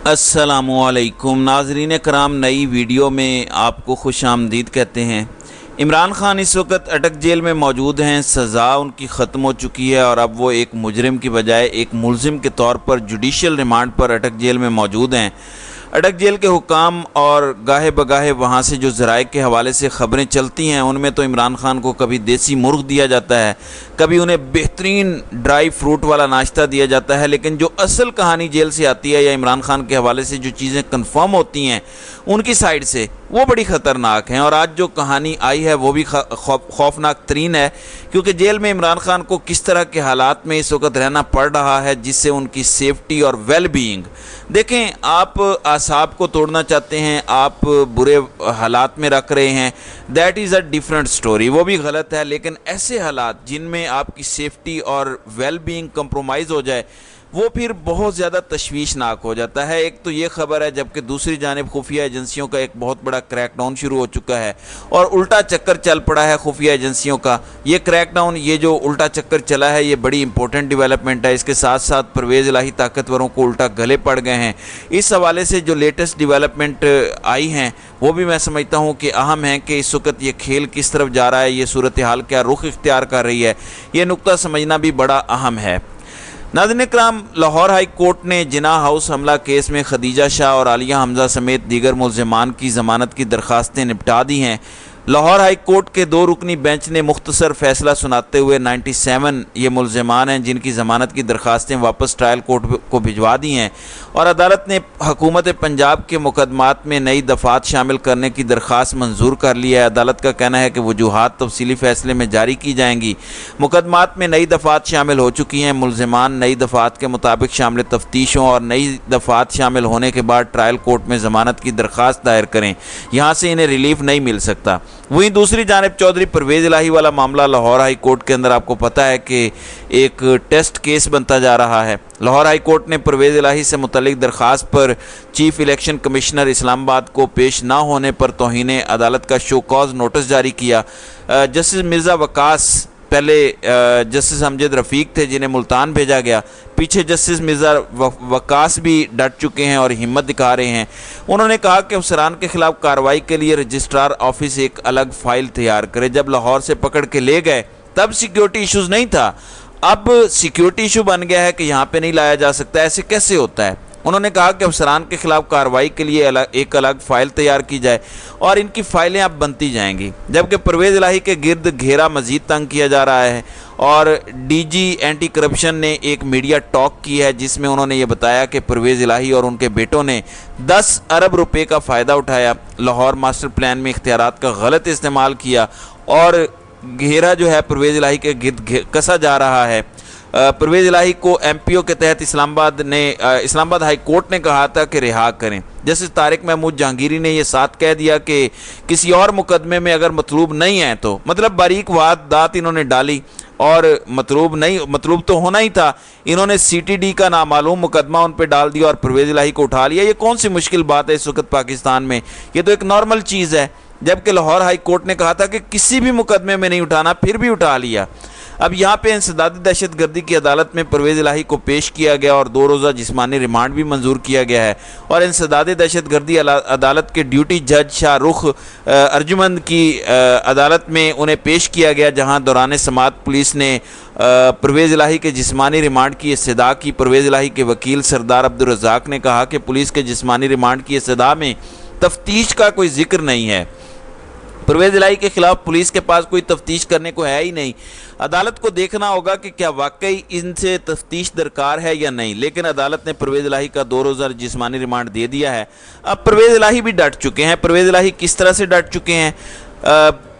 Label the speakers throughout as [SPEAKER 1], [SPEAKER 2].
[SPEAKER 1] अस्सलामुअलैकुम नाजरीन कराम, नई वीडियो में आपको खुश आमदीद कहते हैं। इमरान खान इस वक्त अटक जेल में मौजूद हैं। सज़ा उनकी ख़त्म हो चुकी है और अब वो एक मुजरिम की बजाय एक मुलजिम के तौर पर जुडिशल रिमांड पर अटक जेल में मौजूद हैं। अटक जेल के हुकाम और गाहे बगाहे वहाँ से जो ज़राए के हवाले से ख़बरें चलती हैं उनमें तो इमरान खान को कभी देसी मुर्ग दिया जाता है, कभी उन्हें बेहतरीन ड्राई फ्रूट वाला नाश्ता दिया जाता है, लेकिन जो असल कहानी जेल से आती है या इमरान खान के हवाले से जो चीज़ें कन्फर्म होती हैं उनकी साइड से वो बड़ी ख़तरनाक हैं। और आज जो कहानी आई है वो भी खौफनाक तरीन है, क्योंकि जेल में इमरान खान को किस तरह के हालात में इस वक्त रहना पड़ रहा है जिससे उनकी सेफ्टी और वेल बीइंग, देखें आप आसाब को तोड़ना चाहते हैं, आप बुरे हालात में रख रहे हैं, that is a different story, वो भी गलत है। लेकिन ऐसे हालात जिनमें आपकी सेफ्टी और वेल बीइंग कंप्रोमाइज़ हो जाए वो फिर बहुत ज़्यादा तशवीशनाक हो जाता है। एक तो ये खबर है, जबकि दूसरी जानिब खुफिया एजेंसियों का एक बहुत बड़ा क्रैकडाउन शुरू हो चुका है और उल्टा चक्कर चल पड़ा है खुफिया एजेंसियों का। ये क्रैकडाउन, ये जो उल्टा चक्कर चला है, ये बड़ी इंपॉर्टेंट डेवलपमेंट है। इसके साथ साथ परवेज़ इलाही ताकतवरों को उल्टा गले पड़ गए हैं। इस हवाले से जो लेटेस्ट डेवलपमेंट आई हैं वो भी मैं समझता हूँ कि अहम है कि इस वक्त ये खेल किस तरफ जा रहा है, ये सूरत हाल क्या रुख इख्तियार कर रही है, ये नुक्ता समझना भी बड़ा अहम है। नाज़रीन कराम, लाहौर हाई कोर्ट ने जिना हाउस हमला केस में खदीजा शाह और आलिया हमजा समेत दीगर मुल्ज़िमान की ज़मानत की दरख्वास्तें निपटा दी हैं। लाहौर हाई कोर्ट के 2 रुकनी बेंच ने मुख्तसर फ़ैसला सुनाते हुए 97 ये मुल्ज़िमान हैं जिनकी ज़मानत की दरख्वास्तें वापस ट्रायल कोर्ट को भिजवा दी हैं और अदालत ने हुकूमत पंजाब के मुकदमात में नई दफ़ात शामिल करने की दरख्वास्त मंजूर कर ली है। अदालत का कहना है कि वजूहात तफसीली फ़ैसले में जारी की जाएंगी। मुकदमात में नई दफ़ात शामिल हो चुकी हैं। मुल्ज़िमान नई दफ़ात के मुताबिक शामिल तफ्तीशों और नई दफ़ात शामिल होने के बाद ट्रायल कोर्ट में ज़मानत की दरख्वास्त दायर करें, यहाँ से इन्हें रिलीफ नहीं मिल सकता। वहीं दूसरी जानिब चौधरी परवेज़ इलाही वाला मामला लाहौर हाई कोर्ट के अंदर आपको पता है कि एक टेस्ट केस बनता जा रहा है। लाहौर हाई कोर्ट ने परवेज़ इलाही से मुतल्लिक दरख्वास्त पर चीफ इलेक्शन कमिश्नर इस्लामाबाद को पेश ना होने पर तौहीन अदालत का शो कॉज नोटिस जारी किया। जस्टिस मिर्ज़ा वकास, पहले जस्टिस अमजद रफ़ीक थे जिन्हें मुल्तान भेजा गया, पीछे जस्टिस मिर्ज़ा वकास भी डट चुके हैं और हिम्मत दिखा रहे हैं। उन्होंने कहा कि अफसरान के ख़िलाफ़ कार्रवाई के लिए रजिस्ट्रार ऑफिस एक अलग फ़ाइल तैयार करे। जब लाहौर से पकड़ के ले गए तब सिक्योरिटी इशूज़ नहीं था, अब सिक्योरिटी इशू बन गया है कि यहाँ पे नहीं लाया जा सकता। ऐसे कैसे होता है? उन्होंने कहा कि अफसरान के ख़िलाफ़ कार्रवाई के लिए एक अलग फ़ाइल तैयार की जाए और इनकी फ़ाइलें अब बनती जाएंगी। जबकि परवेज़ इलाही के गिर्द घेरा मज़ीद तंग किया जा रहा है और डीजी एंटी करप्शन ने एक मीडिया टॉक की है जिसमें उन्होंने ये बताया कि परवेज़ इलाही और उनके बेटों ने 10 अरब रुपए का फ़ायदा उठाया, लाहौर मास्टर प्लान में इख्तियारात का गलत इस्तेमाल किया और घेरा जो है परवेज़ इलाही के गिर्द कसा जा रहा है। परवेज़ इलाही को एमपीओ के तहत इस्लामाबाद हाई कोर्ट ने कहा था कि रिहा करें। जस्टिस तारिक महमूद जहांगीरी ने यह साथ कह दिया कि किसी और मुकदमे में अगर मतलूब नहीं है तो, मतलब बारीक वारदात इन्होंने डाली और मतलूब तो होना ही था, इन्होंने सीटीडी का नामालूम मुकदमा उन पर डाल दिया और परवेज़ इलाही को उठा लिया। ये कौन सी मुश्किल बात है इस वक्त पाकिस्तान में? ये तो एक नॉर्मल चीज़ है। जबकि लाहौर हाई कोर्ट ने कहा था कि किसी भी मुकदमे में नहीं उठाना, फिर भी उठा लिया। अब यहाँ पे इंसदादी दहशत गर्दी की अदालत में परवेज़ इलाही को पेश किया गया और 2 रोज़ा जिस्मानी रिमांड भी मंजूर किया गया है और इंसदादी दहशत गर्दी अदालत के ड्यूटी जज शाहरुख अर्जुमंद की अदालत में उन्हें पेश किया गया, जहाँ दौरान समाअत पुलिस ने परवेज़ इलाही के जिस्मानी रिमांड की इस्तदा की। परवेज़ इलाही के वकील सरदार अब्दुल रज़ाक ने कहा कि पुलिस के जिस्मानी रिमांड की इस्तदा में तफ्तीश का कोई जिक्र नहीं है। परवेज़ इलाही के ख़िलाफ़ पुलिस के पास कोई तफ्तीश करने को है ही नहीं। अदालत को देखना होगा कि क्या वाकई इनसे तफ्तीश दरकार है या नहीं, लेकिन अदालत ने परवेज़ इलाही का 2 रोज़ा जिस्मानी रिमांड दे दिया है। अब परवेज़ इलाही भी डट चुके हैं। परवेज़ इलाही किस तरह से डट चुके हैं?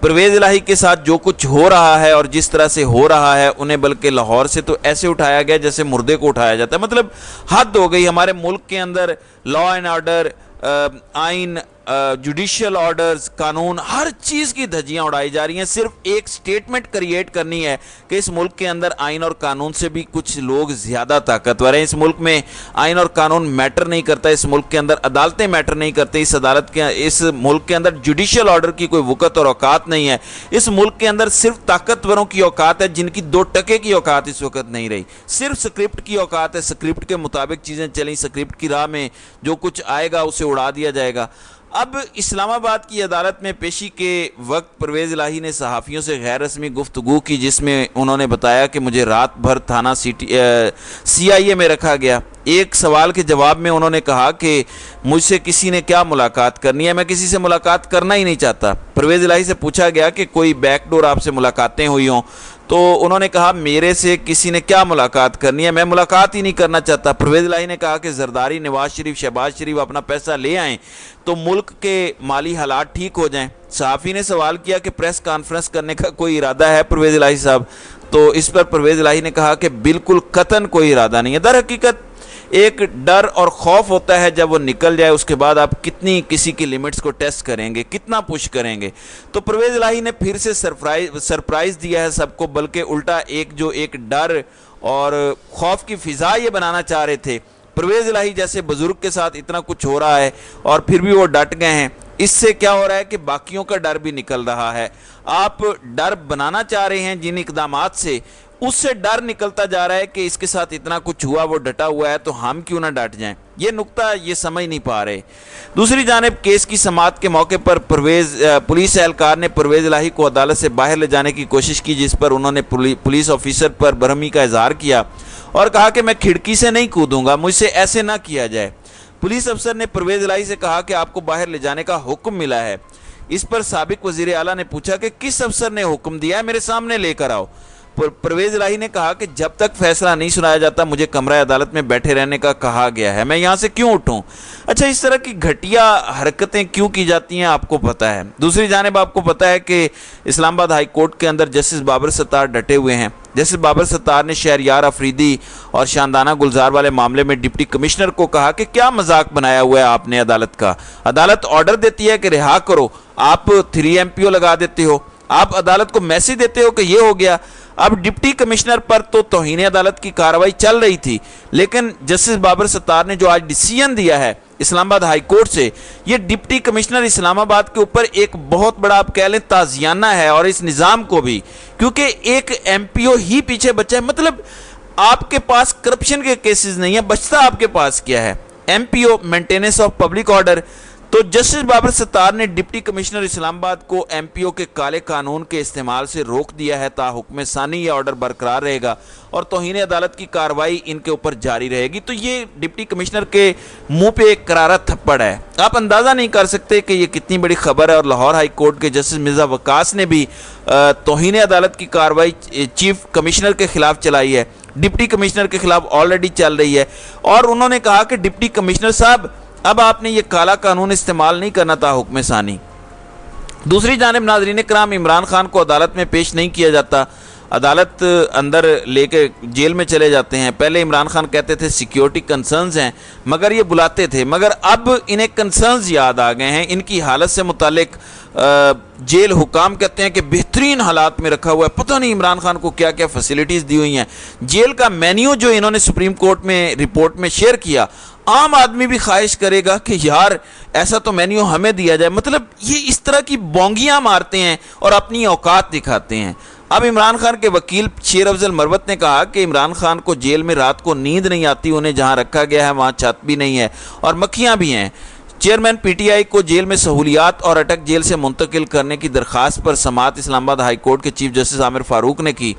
[SPEAKER 1] परवेज़ इलाही के साथ जो कुछ हो रहा है और जिस तरह से हो रहा है, उन्हें बल्कि लाहौर से तो ऐसे उठाया गया जैसे मुर्दे को उठाया जाता है। मतलब हद हो गई। हमारे मुल्क के अंदर लॉ एंड ऑर्डर, आइन जुडिशल ऑर्डर्स, कानून, हर चीज़ की धज्जियां उड़ाई जा रही हैं। सिर्फ एक स्टेटमेंट क्रिएट करनी है कि इस मुल्क के अंदर आइन और कानून से भी कुछ लोग ज़्यादा ताकतवर हैं। इस मुल्क में आइन और कानून मैटर नहीं करता, इस मुल्क के अंदर अदालतें मैटर नहीं करती, इस मुल्क के अंदर जुडिशल ऑर्डर की कोई वक़्त और औकात नहीं है। इस मुल्क के अंदर सिर्फ ताकतवरों की औकात है, जिनकी 2 टके की औकात इस वक्त नहीं रही। सिर्फ स्क्रिप्ट की औकात है, स्क्रिप्ट के मुताबिक चीज़ें चलें, स्क्रिप्ट की राह में जो कुछ आएगा उसे उड़ा दिया जाएगा। अब इस्लामाबाद की अदालत में पेशी के वक्त परवेज़ इलाही ने सहाफ़ियों से गैर रस्मी गुफ्तगू की, जिसमें उन्होंने बताया कि मुझे रात भर थाना CIA में रखा गया। एक सवाल के जवाब में उन्होंने कहा कि मुझसे किसी ने क्या मुलाकात करनी है, मैं किसी से मुलाकात करना ही नहीं चाहता। परवेज़ इलाही से पूछा गया कि कोई बैकडोर आपसे मुलाकातें हुई हों, तो उन्होंने कहा मेरे से किसी ने क्या मुलाकात करनी है, मैं मुलाकात ही नहीं करना चाहता। परवेज़ इलाही ने कहा कि जरदारी, नवाज शरीफ, शहबाज शरीफ अपना पैसा ले आएँ तो मुल्क के माली हालात ठीक हो जाएं। सहाफ़ी ने सवाल किया कि प्रेस कॉन्फ्रेंस करने का कोई इरादा है परवेज़ इलाही साहब? तो इस पर परवेज़ इलाही ने कहा कि बिल्कुल कतन कोई इरादा नहीं है। दर हकीकत एक डर और खौफ होता है, जब वो निकल जाए उसके बाद आप कितनी किसी की लिमिट्स को टेस्ट करेंगे, कितना पुश करेंगे। तो परवेज़ इलाही ने फिर से सरप्राइज़ दिया है सबको, बल्कि उल्टा एक डर और खौफ की फ़िज़ा ये बनाना चाह रहे थे। परवेज़ इलाही जैसे बुज़ुर्ग के साथ इतना कुछ हो रहा है और फिर भी वो डट गए हैं। इससे क्या हो रहा है कि बाकियों का डर भी निकल रहा है। आप डर बनाना चाह रहे हैं जिन इक़दामात से, उससे डर निकलता जा रहा है कि इसके साथ इतना कुछ हुआ, वो डटा हुआ है, तो हम क्यों ना डट जाएं। ये नुक्ता ये समझ नहीं पा रहे। दूसरी जानिब केस की समाअत के मौके पर पुलिस एहलकार ने परवेज़ इलाही को अदालत से बाहर ले जाने की कोशिश की, जिस पर उन्होंने पुलिस ऑफिसर पर बरहमी का इजहार किया और कहा कि मैं खिड़की से नहीं कूदूंगा, मुझसे ऐसे ना किया जाए। पुलिस अफसर ने परवेज़ इलाही से कहा कि आपको बाहर ले जाने का हुक्म मिला है। इस पर साबिक वज़ीर आला ने पूछा कि किस अफसर ने हुक्म दिया है, मेरे सामने लेकर आओ। परवेज़ इलाही ने कहा कि जब तक फैसला नहीं सुनाया जाता मुझे कमरा अदालत में बैठे रहने का कहा गया है, मैं यहाँ से क्यों उठूँ। अच्छा, इस तरह की घटिया हरकतें क्यों की जाती हैं आपको पता है। दूसरी जानिब आपको पता है कि इस्लामाबाद हाई कोर्ट के अंदर जस्टिस बाबर सत्तार डटे हुए हैं। जस्टिस बाबर सत्तार ने शहरयार अफरीदी और शानदाना गुलजार वाले मामले में डिप्टी कमिश्नर को कहा कि क्या मजाक बनाया हुआ है आपने अदालत का। अदालत ऑर्डर देती है कि रिहा करो, आप 3 MPO लगा देते हो, आप अदालत को मैसेज देते हो कि ये हो गया। अब डिप्टी कमिश्नर पर तो तौहीन अदालत की कार्रवाई चल रही थी, लेकिन जस्टिस बाबर सत्तार ने जो आज डिसीजन दिया है इस्लामाबाद हाई कोर्ट से, ये डिप्टी कमिश्नर इस्लामाबाद के ऊपर एक बहुत बड़ा आप कह लें ताजियाना है, और इस निज़ाम को भी, क्योंकि एक MPO ही पीछे बचा है। मतलब आपके पास करप्शन के केसेस नहीं है, बचता आपके पास क्या है, MPO, maintenance of public order. तो जस्टिस बाबर सत्तार ने डिप्टी कमिश्नर इस्लामाबाद को MPO के काले कानून के इस्तेमाल से रोक दिया है। ता हुक्म सानी ये ऑर्डर बरकरार रहेगा और तौहीन अदालत की कार्रवाई इनके ऊपर जारी रहेगी। तो ये डिप्टी कमिश्नर के मुंह पे एक करारा थप्पड़ है। आप अंदाज़ा नहीं कर सकते कि ये कितनी बड़ी खबर है। और लाहौर हाई कोर्ट के जस्टिस मिर्ज़ा वकास ने भी तौहीन अदालत की कार्रवाई चीफ कमिश्नर के खिलाफ चलाई है, डिप्टी कमिश्नर के खिलाफ ऑलरेडी चल रही है। और उन्होंने कहा कि डिप्टी कमिश्नर साहब, अब आपने ये काला कानून इस्तेमाल नहीं करना था हुक्म सानी। दूसरी जानिब नाज़रीन कराम, इमरान खान को अदालत में पेश नहीं किया जाता, अदालत अंदर लेके जेल में चले जाते हैं। पहले इमरान खान कहते थे सिक्योरिटी कंसर्न्स हैं, मगर ये बुलाते थे, मगर अब इन्हें कंसर्न्स याद आ गए हैं। इनकी हालत से मुतालिक जेल हुकाम कहते हैं कि बेहतरीन हालात में रखा हुआ है। पता नहीं इमरान खान को क्या क्या फैसिलिटीज़ दी हुई हैं। जेल का मेन्यू जो इन्होंने सुप्रीम कोर्ट में रिपोर्ट में शेयर किया, आम आदमी भी ख्वाहिश करेगा कि यार ऐसा तो मेन्यू हमें दिया जाए। मतलब ये इस तरह की बोंगियां मारते हैं और अपनी औकात दिखाते हैं। अब इमरान खान के वकील शेर अफजल मरवत ने कहा कि इमरान खान को जेल में रात को नींद नहीं आती, उन्हें जहां रखा गया है वहां छत भी नहीं है और मक्खियां भी हैं। चेयरमैन PTI को जेल में सहूलियात और अटक जेल से मुंतकिल करने की दरख्वास्त पर समाअत इस्लामाबाद हाई कोर्ट के चीफ जस्टिस आमिर फारूक ने की।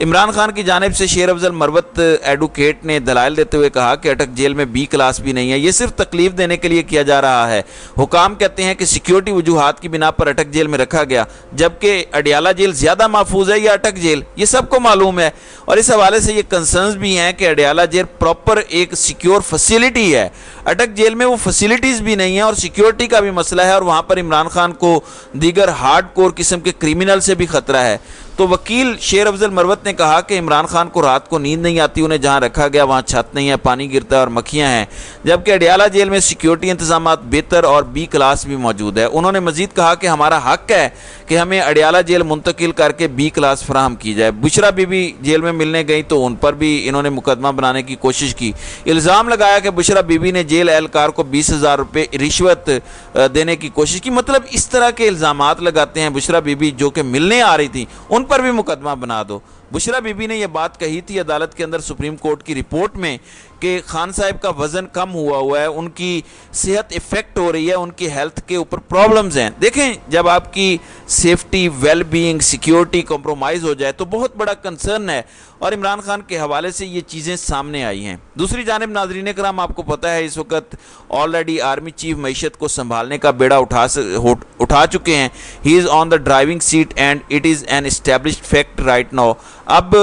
[SPEAKER 1] इमरान खान की जानिब से शेर अफजल मरवत एडवोकेट ने दलाइल देते हुए कहा कि अटक जेल में B क्लास भी नहीं है, ये सिर्फ तकलीफ देने के लिए किया जा रहा है। हुकाम कहते हैं कि सिक्योरिटी वजूहात की बिना पर अटक जेल में रखा गया, जबकि अडियाला जेल ज़्यादा महफूज है या अटक जेल, ये सबको मालूम है। और इस हवाले से ये कंसर्न्स भी हैं कि अडियाला जेल प्रॉपर एक सिक्योर फैसिलिटी है, अटक जेल में वो फैसिलिटीज़ भी नहीं है और सिक्योरिटी का भी मसला है, और वहाँ पर इमरान खान को दीगर हार्ड कोर किस्म के क्रिमिनल से भी खतरा है। تو وکیل شیر افضل مروت نے کہا کہ عمران خان کو رات کو نیند نہیں آتی، انہیں جہاں رکھا گیا وہاں چھت نہیں ہے، پانی گرتا ہے اور مکھیاں ہیں، جبکہ اڈیالہ جیل میں سیکیورٹی انتظامات بہتر اور بی کلاس بھی موجود ہے۔ انہوں نے مزید کہا کہ ہمارا حق ہے کہ ہمیں اڈیالہ جیل منتقل کر کے بی کلاس فراہم کی جائے۔ بشرا بی بی جیل میں ملنے گئی تو ان پر بھی انہوں نے مقدمہ بنانے کی کوشش کی، الزام لگایا کہ بشرا بی بی نے جیل اہلکار کو 20,000 روپے رشوت دینے کی کوشش کی۔ مطلب اس طرح کے الزامات لگاتے ہیں بشرا بی بی جو کہ ملنے آ رہی تھی، ان پر بھی مقدمہ بنا دو۔ بشرا بی بی نے یہ بات کہی تھی عدالت کے اندر سپریم کورٹ کی رپورٹ میں کہ خان صاحب کا وزن کم ہوا ہے، ان کی صحت افیکٹ ہو رہی ہے، ان کی ہیلتھ کے اوپر پرابلمز ہیں۔ دیکھیں جب آپ کی safety, well being, security compromise ہو جائے تو بہت بڑا کنسرن ہے، اور عمران خان کے حوالے سے یہ چیزیں سامنے آئی ہیں۔ دوسری جانب ناظرین کرام، آپ کو پتہ ہے اس وقت آلریڈی آرمی چیف معیشت کو سنبھالنے کا بیڑا اٹھا چکے ہیں۔ He is on the driving seat and it is an established fact right now. اب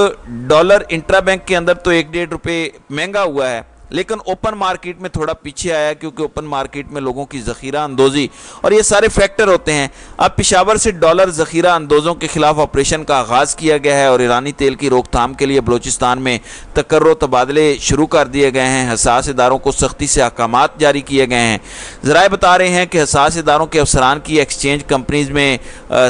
[SPEAKER 1] ڈالر انٹرا بینک کے اندر تو 1.5 روپے مہنگا ہوا ہے، لیکن اوپن مارکیٹ میں تھوڑا پیچھے آیا ہے، کیونکہ اوپن مارکیٹ میں لوگوں کی ذخیرہ اندوزی اور یہ سارے فیکٹر ہوتے ہیں۔ اب پشاور سے ڈالر ذخیرہ اندوزوں کے خلاف آپریشن کا آغاز کیا گیا ہے، اور ایرانی تیل کی روک تھام کے لیے بلوچستان میں تقرر و تبادلے شروع کر دیے گئے ہیں۔ حساس اداروں کو سختی سے احکامات جاری کیے گئے ہیں۔ ذرائع بتا رہے ہیں کہ حساس اداروں کے افسران کی ایکسچینج کمپنیز میں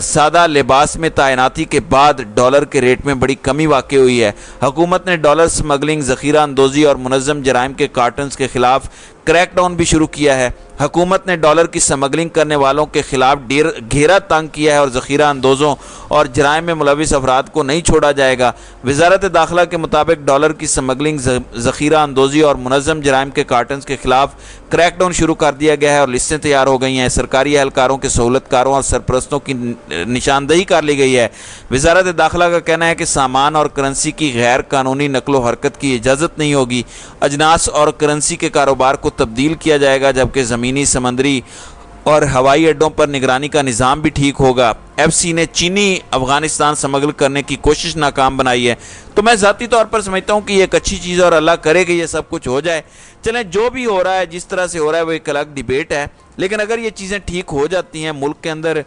[SPEAKER 1] سادہ لباس میں تعیناتی کے بعد ڈالر کے ریٹ میں بڑی کمی واقع ہوئی ہے۔ حکومت نے ڈالر سمگلنگ، ذخیرہ اندوزی اور منظم جرائم کے کارٹنز کے خلاف کریک ڈاؤن بھی شروع کیا ہے۔ حکومت نے ڈالر کی سمگلنگ کرنے والوں کے خلاف گھیرا تنگ کیا ہے، اور ذخیرہ اندوزوں اور جرائم میں ملوث افراد کو نہیں چھوڑا جائے گا۔ وزارت داخلہ کے مطابق ڈالر کی سمگلنگ، ذخیرہ اندوزی اور منظم جرائم کے کارٹنز کے خلاف کریک ڈاؤن شروع کر دیا گیا ہے، اور لسٹیں تیار ہو گئی ہیں۔ سرکاری اہلکاروں کے سہولت کاروں اور سرپرستوں کی نشاندہی کر لی گئی ہے۔ وزارت داخلہ کا کہنا ہے کہ سامان اور کرنسی کی غیر قانونی نقل و حرکت کی اجازت نہیں ہوگی۔ اجناس اور کرنسی کے کاروبار کو تبدیل کیا جائے گا، جبکہ زمینی، سمندری اور ہوائی اڈوں پر نگرانی کا نظام بھی ٹھیک ہوگا۔ ایف سی نے چینی افغانستان سمگل کرنے کی کوشش ناکام بنائی ہے۔ تو میں ذاتی طور پر سمجھتا ہوں کہ یہ ایک اچھی چیز ہے، اور اللہ کرے کہ یہ سب کچھ ہو جائے۔ چلیں جو بھی ہو رہا ہے، جس طرح سے ہو رہا ہے، وہ ایک الگ ڈیبیٹ ہے، لیکن اگر یہ چیزیں ٹھیک ہو جاتی ہیں، ملک کے اندر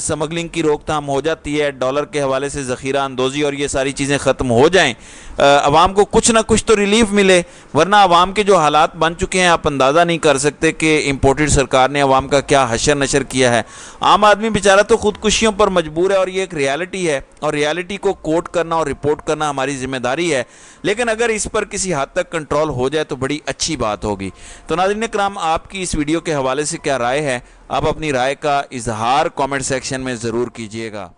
[SPEAKER 1] سمگلنگ کی روک تھام ہو جاتی ہے، ڈالر کے حوالے سے ذخیرہ اندوزی اور یہ ساری چیزیں ختم ہو جائیں، عوام کو کچھ نہ کچھ تو ریلیف ملے، ورنہ عوام کے جو حالات بن چکے ہیں آپ اندازہ نہیں کر سکتے کہ امپورٹڈ سرکار نے عوام کا کیا حشر نشر کیا ہے۔ عام آدمی بیچارہ تو خودکشیوں پر مجبور ہے، اور یہ ایک ریالٹی ہے، اور ریالٹی کو کوٹ کرنا اور رپورٹ کرنا ہماری ذمہ داری ہے، لیکن اگر اس پر کسی حد تک کنٹرول ہو جائے تو بڑی اچھی بات ہوگی۔ تو ناظرین کرام، آپ کی اس ویڈیو کے حوالے سے کیا رائے ہے؟ آپ اپنی رائے کا اظہار کامنٹ سیکشن میں ضرور کیجیے گا۔